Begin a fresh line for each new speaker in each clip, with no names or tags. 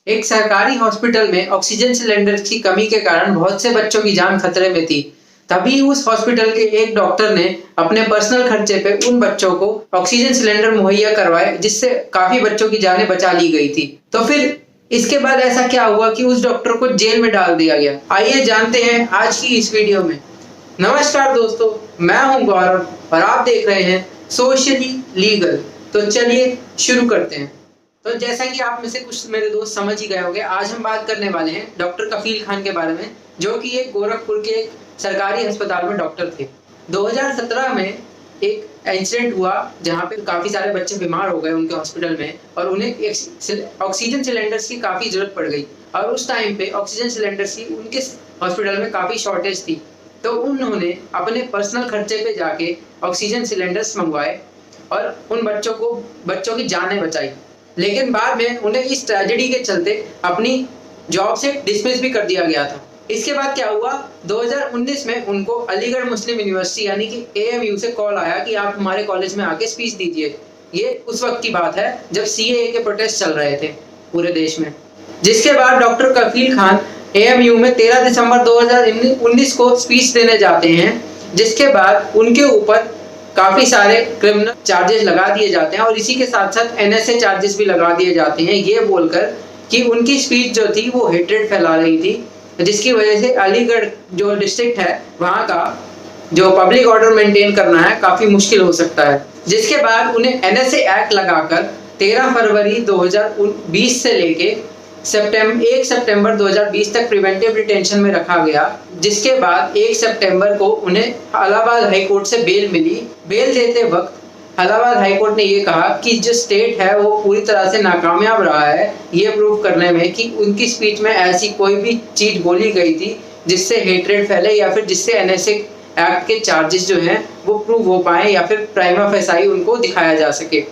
एक सरकारी हॉस्पिटल में ऑक्सीजन सिलेंडर की कमी के कारण बहुत से बच्चों की जान खतरे में थी। तभी उस हॉस्पिटल के एक डॉक्टर ने अपने पर्सनल खर्चे पे उन बच्चों को ऑक्सीजन सिलेंडर मुहैया करवाए, जिससे काफी बच्चों की जानें बचा ली गई थी। तो फिर इसके बाद ऐसा क्या हुआ कि उस डॉक्टर को जेल में डाल दिया गया? आइए जानते हैं आज की इस वीडियो में। नमस्कार दोस्तों, मैं हूं गौरव और आप देख रहे हैं सोशली लीगल। तो चलिए शुरू करते हैं। तो जैसा कि आप में से कुछ मेरे दोस्त समझ ही गए होंगे, आज हम बात करने वाले हैं डॉक्टर कफील खान के बारे में, जो कि एक गोरखपुर के एक सरकारी अस्पताल में डॉक्टर थे। 2017 में एक इंसिडेंट हुआ जहां पे काफी सारे बच्चे बीमार हो गए उनके हॉस्पिटल में और उन्हें ऑक्सीजन सिलेंडर्स की काफी जरूरत पड़ गई। और उस टाइम पे ऑक्सीजन सिलेंडर्स की उनके हॉस्पिटल में काफी शॉर्टेज थी। तो उन्होंने अपने पर्सनल खर्चे पे जाके ऑक्सीजन सिलेंडर्स मंगवाए और उन बच्चों की जानें बचाई। लेकिन बाद में उन्हें इस ट्रेजेडी के चलते अपनी जॉब से डिसमिस भी कर दिया गया था। इसके बाद क्या हुआ, 2019 में उनको अलीगढ़ मुस्लिम यूनिवर्सिटी यानी कि AMU से कॉल आया कि आप हमारे कॉलेज में आके स्पीच दीजिए। ये उस वक्त की बात है जब CAA के प्रोटेस्ट चल रहे थे पूरे देश में। जिसके बाद डॉक्टर कफील खान AMU में 13 दिसंबर 2019 को स्पीच देने जाते हैं, जिसके बाद उनके ऊपर काफी सारे क्रिमिनल चार्जेस लगा दिए जाते हैं और इसी के साथ साथ NSA चार्जेस भी लगा दिए जाते हैं, ये बोलकर कि उनकी स्पीच जो थी वो हेट्रेड फैला रही थी, जिसकी वजह से अलीगढ़ जो डिस्ट्रिक्ट है वहाँ का जो पब्लिक ऑर्डर मेंटेन करना है काफी मुश्किल हो सकता है। जिसके बाद उन्हें NSA एक्ट लगाकर 13 फरवरी 2020 से लेके 1 सितंबर 2020 तक प्रिवेंटिव डिटेंशन में रखा गया। जिसके बाद 1 सितंबर को उन्हें इलाहाबाद हाई कोर्ट से बेल मिली। बेल देते वक्त इलाहाबाद हाई कोर्ट ने ये कहा कि जो स्टेट है वो पूरी तरह से नाकामयाब रहा है ये प्रूव करने में कि उनकी स्पीच में ऐसी कोई भी चीज बोली गई थी जिससे हेट्रेड फैले या फिर जिससे NSA एक्ट के चार्जेस जो हैं वो प्रूव हो पाए या फिर प्राइमा फेसाई उनको दिखाया जा सके।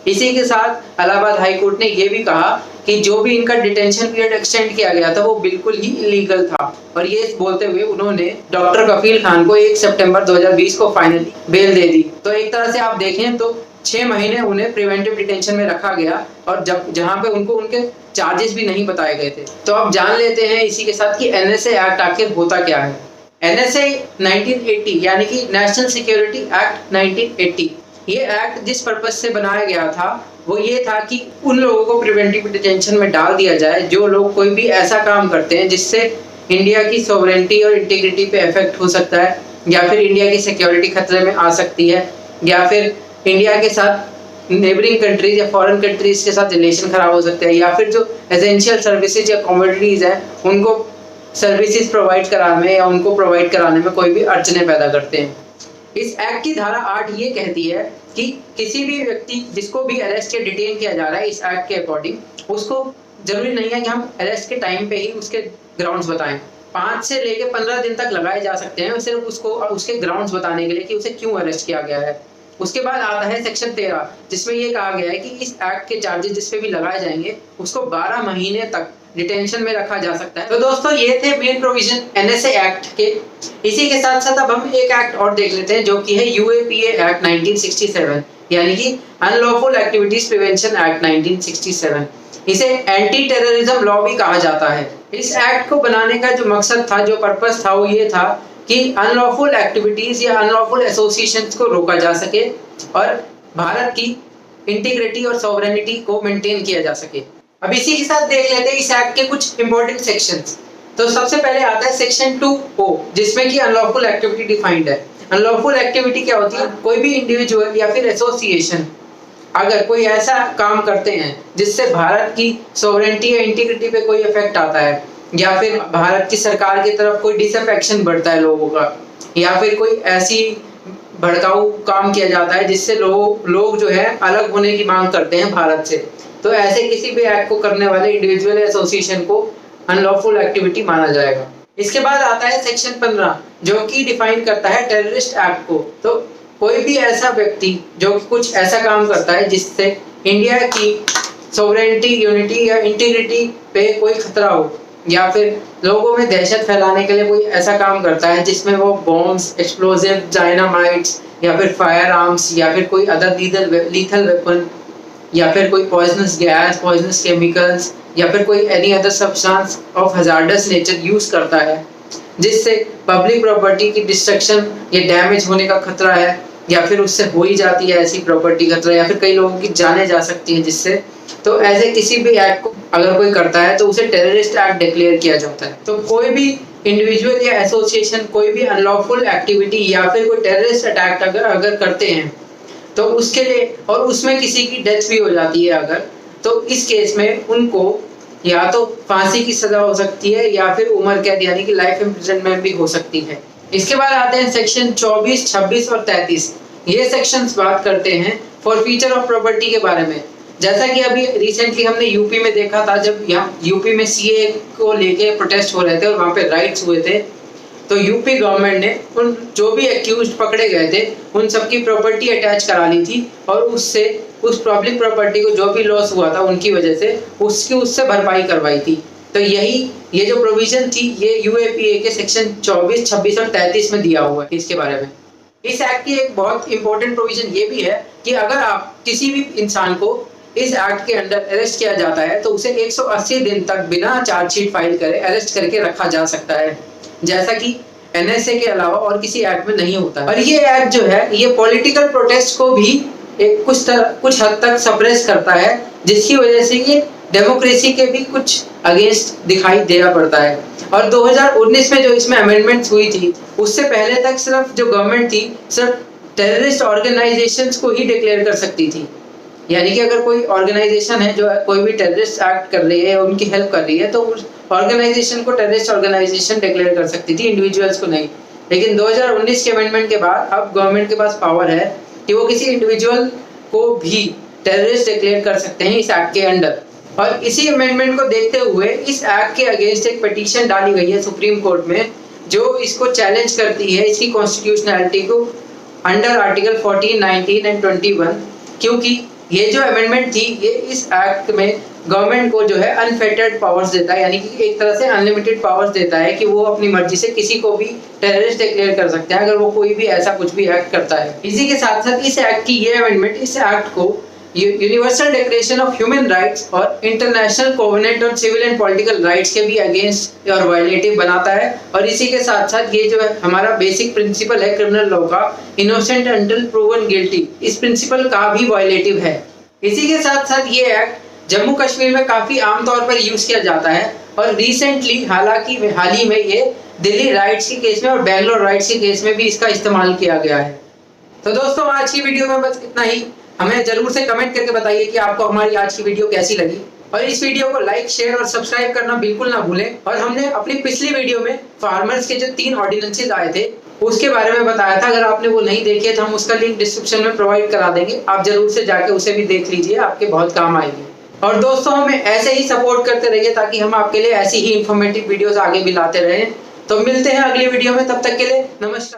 इसी के साथ इलाहाबाद हाई कोर्ट ने यह भी कहा कि जो भी इनका डिटेंशन पीरियड एक्सटेंड किया गया था वो बिल्कुल ही इलीगल था। और ये बोलते हुए उन्होंने डॉक्टर कफील खान को 1 सितंबर 2020 को फाइनली बेल दे दी। तो एक तरह से आप देखें तो 6 महीने उन्हें प्रिवेंटिव डिटेंशन में रखा गया और जहां पे उनको उनके चार्जेस भी नहीं बताए गए थे। तो अब जान लेते हैं इसी के साथ कि NSA एक्ट आखिर होता क्या है। NSA 1980 यानी कि नेशनल सिक्योरिटी एक्ट 1980, ये एक्ट जिस पर्पज से बनाया गया था वो ये था कि उन लोगों को प्रिवेंटिव डिटेंशन में डाल दिया जाए जो लोग कोई भी ऐसा काम करते हैं जिससे इंडिया की सॉवरेनिटी और इंटीग्रिटी पे इफेक्ट हो सकता है, या फिर इंडिया की सिक्योरिटी खतरे में आ सकती है, या फिर इंडिया के साथ नेबरिंग कंट्रीज या फॉरेन कंट्रीज के साथ रिलेशन खराब हो सकते हैं, या फिर जो एसेंशियल सर्विसेज या कमोडिटीज हैं उनको सर्विसेज प्रोवाइड कराने या उनको प्रोवाइड कराने में कोई भी अड़चने पैदा करते हैं। इस एक्ट की धारा 8 ये कहती है कि किसी भी व्यक्ति जिसको भी अरेस्ट या डिटेन किया जा रहा है इस एक्ट के अकॉर्डिंग, उसको जरूरी नहीं है कि हम अरेस्ट के टाइम पे ही उसके ग्राउंड्स बताएं। 5 से लेकर 15 दिन तक लगाए जा सकते हैं सिर्फ उसको उसके ग्राउंड्स बताने के लिए कि उसे क्यों अरेस्ट किया गया है। उसके बाद आता है सेक्शन 13, जिसमें ये कहा गया है कि इस एक्ट के चार्जेस जिस पे भी लगाए जाएंगे उसको 12 महीने तक डिटेंशन में रखा जा सकता है। तो दोस्तों ये थे मेन प्रोविजन NSA एक्ट के। इसी के साथ साथ अब हम एक एक्ट और देख लेते हैं जो कि है UAPA एक्ट 1967 यानी कि अनलॉफुल एक्टिविटीज प्रिवेंशन एक्ट 1967। इसे एंटी टेररिज्म लॉ भी कहा जाता है। इस एक्ट को बनाने का जो मकसद था, जो पर्पस था, वो ये था कि अनलॉफुल एक्टिविटीज या अनलॉफुल एसोसिएशंस को रोका जा सके और भारत की इंटीग्रिटी और सॉवरेनिटी को मेंटेन किया जा सके। अब इसी के साथ देख लेते हैं इस एक्ट के कुछ इंपॉर्टेंट सेक्शंस। तो सबसे पहले आता है सेक्शन 2O, जिसमें कि अनलॉफुल एक्टिविटी डिफाइंड है। अनलॉफुल एक्टिविटी क्या होती है? कोई भी इंडिविजुअल या फिर एसोसिएशन अगर कोई ऐसा काम करते हैं जिससे भारत की सॉवरेनिटी या इंटीग्रिटी पे कोई इफेक्ट आता है, या फिर भारत की सरकार की तरफ कोई डिसअफेक्शन बढ़ता है लोगों का, या फिर कोई ऐसी भड़काऊ काम किया जाता है जिससे लोग जो है अलग होने की मांग करते हैं भारत से, तो ऐसे किसी भी एक्ट को करने वाले इंडिविजुअल एसोसिएशन को अनलॉफुल एक्टिविटी माना जाएगा। इसके बाद आता है सेक्शन 15 जो कि डिफाइन करता है टेररिस्ट एक्ट को। तो कोई भी ऐसा व्यक्ति जो कुछ ऐसा काम करता है जिससे इंडिया की सॉवरेनिटी, यूनिटी या इंटीग्रिटी पे कोई खतरा हो, या फिर लोगों में दहशत फैलाने के लिए कोई ऐसा काम करता है जिसमें वो बॉम्ब्स, एक्सप्लोजिव, डायनामाइट्स या फिर फायर आर्म्स या फिर कोई अदर लीथल वेपन या फिर कोई पॉइजनस गैस, पॉइजनस केमिकल्स या फिर कोई any other substance of hazardous nature use करता है, जिससे पब्लिक प्रॉपर्टी की डिस्ट्रक्शन या डैमेज होने का खतरा है, या फिर उससे हो ही जाती है ऐसी प्रॉपर्टी खतरा, या फिर कई लोगों की जाने जा सकती है जिससे, तो ऐसे किसी भी एक्ट को अगर कोई करता है तो उसे टेररिस्ट एक्ट डिक्लेयर किया जाता है। तो कोई भी इंडिविजुअल या एसोसिएशन कोई भी अनलॉफुल एक्टिविटी या फिर कोई टेररिस्ट अटैक अगर करते हैं तो उसके लिए, और उसमें किसी की डेथ भी हो जाती है अगर, तो इस केस में उनको या तो फांसी की सजा हो सकती है या फिर उम्र कैद यानी कि लाइफ इम्प्रिजनमेंट भी हो सकती है। इसके बाद आते हैं सेक्शन 24, 26 और 33। ये सेक्शंस बात करते हैं फॉरफीचर ऑफ प्रॉपर्टी के बारे में। जैसा कि अभी रिसेंटली हमने यूपी में देखा था, जब यहाँ यूपी में सीए को लेके प्रोटेस्ट हो रहे थे और वहाँ पे राइट्स हुए थे, तो यूपी गवर्नमेंट ने उन जो भी एक्यूज्ड पकड़े गए थे उन सबकी प्रॉपर्टी अटैच करा ली थी, और उससे उस पब्लिक प्रॉपर्टी को जो भी लॉस हुआ था उनकी वजह से उससे भरपाई करवाई थी। तो ये जो प्रोविजन थी ये यूएपीए के सेक्शन 24, 26 और 33 में दिया हुआ है इसके बारे में। इस एक्ट की एक बहुत इंपॉर्टेंट प्रोविजन ये भी है कि अगर आप किसी भी इंसान को इस एक्ट के अंडर अरेस्ट किया जाता है तो उसे 180 दिन तक बिना चार्जशीट फाइल करे अरेस्ट करके रखा जा सकता है, जैसा कि एनएसए के अलावा और किसी एक्ट में नहीं होता है। और ये एक्ट जो है ये पॉलिटिकल प्रोटेस्ट को भी कुछ हद तक सप्रेस करता है, जिसकी वजह से ये डेमोक्रेसी के भी कुछ अगेंस्ट दिखाई देना पड़ता है। और 2019 में जो इसमें अमेंडमेंट्स हुई थी उससे पहले तक सिर्फ जो गवर्नमेंट थी सिर्फ टेररिस्ट ऑर्गेनाइजेशंस को ही डिक्लेयर कर सकती थी, यानी कि अगर कोई ऑर्गेनाइजेशन है जो कोई भी टेररिस्ट एक्ट कर रही है या उनकी हेल्प कर रही है तो उस ऑर्गेनाइजेशन को टेररिस्ट ऑर्गेनाइजेशन डिक्लेयर कर सकती थी, इंडिविजुअल्स को नहीं। लेकिन 2019 के अमेंडमेंट के बाद अब गवर्नमेंट के पास पावर है कि वो किसी इंडिविजुअल को भी टेररिस्ट डिक्लेयर कर सकते हैं इस एक्ट के अंडर। और इसी अमेंडमेंट को देखते हुए इस एक्ट के अगेंस्ट एक पिटीशन डाली गई है सुप्रीम कोर्ट में, जो इसको चैलेंज करती है इसकी कॉन्स्टिट्यूशनैलिटी को अंडर आर्टिकल 14, 19 एंड 21, क्योंकि ये जो अमेंडमेंट थी ये इस एक्ट में गवर्नमेंट को जो है अनफेटर्ड पावर्स देता है, यानी कि एक तरह से अनलिमिटेड पावर्स देता है कि वो अपनी मर्जी से किसी को भी टेररिस्ट डिक्लेयर कर सकते हैं अगर वो कोई भी ऐसा कुछ भी एक्ट करता है। इसी के साथ साथ इस एक्ट की ये अमेंडमेंट इस एक्ट को universal declaration of human rights और international covenant on civil and political rights के भी अगेंस्ट और वायलेटिव बनाता है। और इसी के साथ साथ ये जो है हमारा बेसिक प्रिंसिपल है क्रिमिनल लॉ का, इनोसेंट अंटिल प्रूवन गिल्टी, इस प्रिंसिपल का भी वायलेटिव है। इसी के साथ साथ ये एक्ट जम्मू कश्मीर में काफी आमतौर पर यूज किया जाता है, और रिसेंटली हाल ही में ये दिल्ली राइट्स के केस में और बैंगलोर राइट्स के केस में भी इसका इस्तेमाल किया गया है। तो दोस्तों आज की वीडियो में बस इतना ही। हमें जरूर से कमेंट करके बताइए कि आपको हमारी आज की वीडियो कैसी लगी, और इस वीडियो को लाइक, शेयर और सब्सक्राइब करना बिल्कुल ना भूलें। और हमने अपनी पिछली वीडियो में फार्मर्स के जो 3 ऑर्डिनेंसेस आए थे उसके बारे में बताया था, अगर आपने वो नहीं देखे तो हम उसका लिंक डिस्क्रिप्शन में प्रोवाइड करा देंगे, आप जरूर से जाके उसे भी देख लीजिए, आपके बहुत काम आएगी। और दोस्तों हमें ऐसे ही सपोर्ट करते रहिए ताकि हम आपके लिए ऐसी ही इंफॉर्मेटिव वीडियोस आगे भी लाते रहें। तो मिलते हैं अगली वीडियो में, तब तक के लिए नमस्कार।